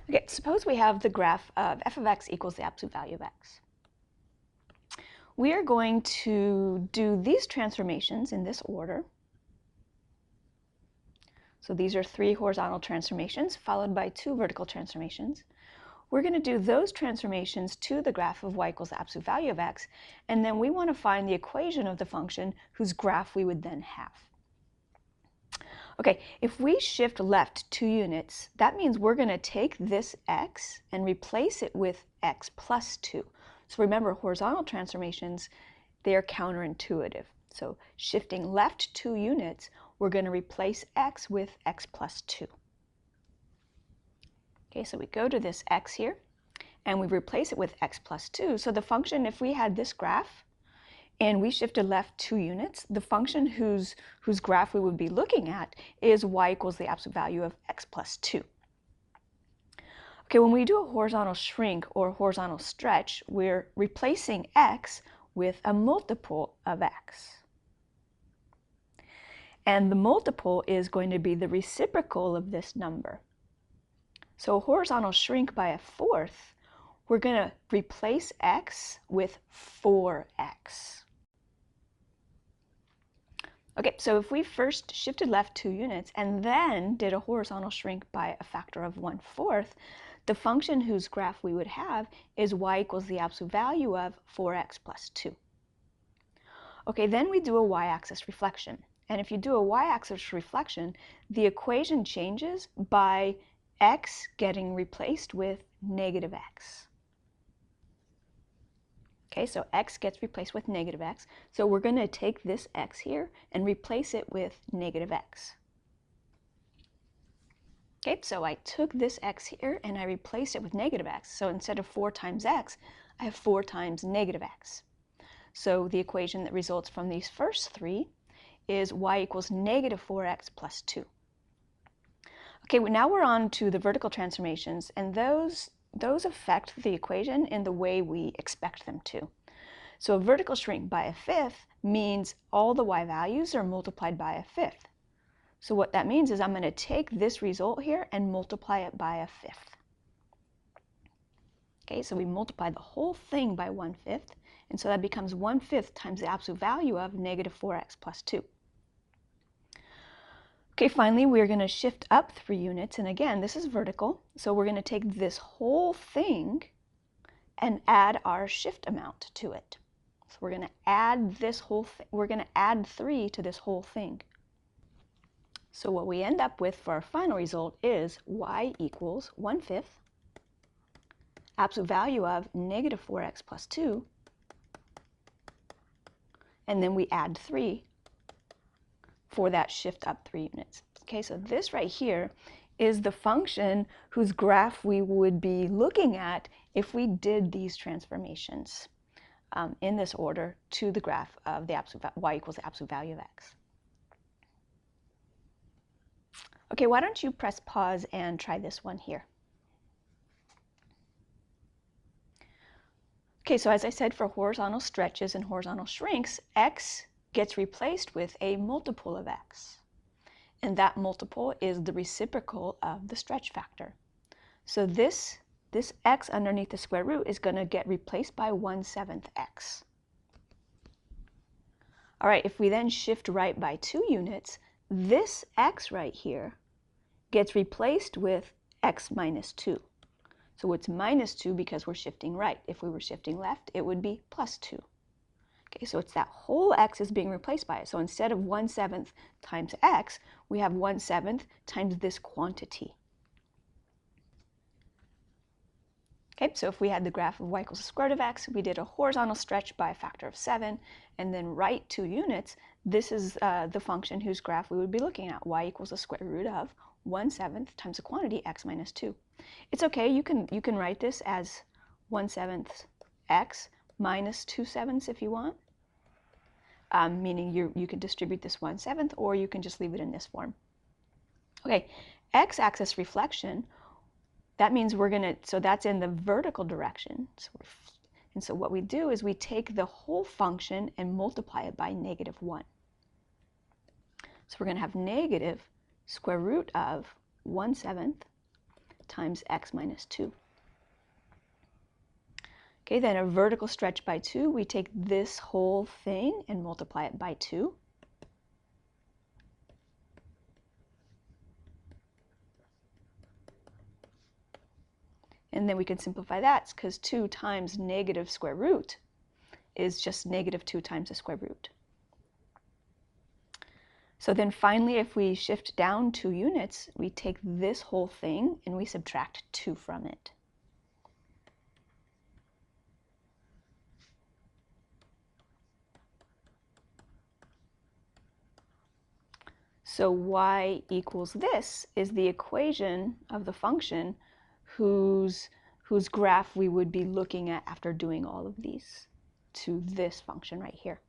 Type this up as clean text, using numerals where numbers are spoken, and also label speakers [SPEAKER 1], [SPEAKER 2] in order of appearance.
[SPEAKER 1] Okay, suppose we have the graph of f of x equals the absolute value of x. We are going to do these transformations in this order. So these are 3 horizontal transformations followed by 2 vertical transformations. We're going to do those transformations to the graph of y equals the absolute value of x, and then we want to find the equation of the function whose graph we would then have. Okay, if we shift left 2 units, that means we're going to take this x and replace it with x plus 2. So remember, horizontal transformations, they are counterintuitive. So shifting left 2 units, we're going to replace x with x plus 2. Okay, so we go to this x here, and we replace it with x plus 2. So the function, if we had this graph, and we shifted left 2 units, the function whose graph we would be looking at is y equals the absolute value of x plus 2. Okay, when we do a horizontal shrink or horizontal stretch, we're replacing x with a multiple of x. And the multiple is going to be the reciprocal of this number. So a horizontal shrink by a fourth, we're going to replace x with 4x. Okay, so if we first shifted left 2 units and then did a horizontal shrink by a factor of 1/4, the function whose graph we would have is y equals the absolute value of 4x plus 2. Okay, then we do a y-axis reflection. And if you do a y-axis reflection, the equation changes by x getting replaced with negative x. Okay, so x gets replaced with negative x. So we're going to take this x here and replace it with negative x. Okay, so I took this x here and I replaced it with negative x. So instead of 4 times x, I have 4 times negative x. So the equation that results from these first 3 is y equals negative 4x plus 2. Okay, now we're on to the vertical transformations, and those affect the equation in the way we expect them to. So a vertical shrink by a fifth means all the y values are multiplied by a fifth. So what that means is I'm going to take this result here and multiply it by a fifth. Okay, so we multiply the whole thing by 1/5, and so that becomes 1/5 times the absolute value of negative 4x plus 2. Okay, finally, we're going to shift up 3 units, and again, this is vertical, so we're going to take this whole thing and add our shift amount to it. So we're going to add this whole thing, we're going to add 3 to this whole thing. So what we end up with for our final result is y equals 1/5, absolute value of negative 4x plus 2, and then we add 3 for that shift up 3 units. Okay, so this right here is the function whose graph we would be looking at if we did these transformations in this order to the graph of the absolute y equals the absolute value of x. Okay, why don't you press pause and try this one here. Okay, so as I said, for horizontal stretches and horizontal shrinks, x gets replaced with a multiple of x. And that multiple is the reciprocal of the stretch factor. So this x underneath the square root is going to get replaced by 1/7 x. All right, if we then shift right by 2 units, this x right here gets replaced with x minus 2. So it's minus 2 because we're shifting right. If we were shifting left, it would be plus 2. Okay, so it's that whole x is being replaced by it. So instead of 1/7 times x, we have 1/7 times this quantity. Okay, so if we had the graph of y equals the square root of x, we did a horizontal stretch by a factor of 7, and then right 2 units, this is the function whose graph we would be looking at, y equals the square root of 1/7 times the quantity x minus 2. It's okay, you can write this as 1/7 x minus 2/7 if you want, meaning you can distribute this 1/7, or you can just leave it in this form. Okay, x-axis reflection, that means we're going to, so that's in the vertical direction. And so what we do is we take the whole function and multiply it by -1. So we're going to have negative square root of 1/7 times x minus 2. Okay, then a vertical stretch by 2, we take this whole thing and multiply it by 2. And then we can simplify that because 2 times negative square root is just negative 2 times the square root. So then finally, if we shift down 2 units, we take this whole thing and we subtract 2 from it. So y equals this is the equation of the function whose graph we would be looking at after doing all of these to this function right here.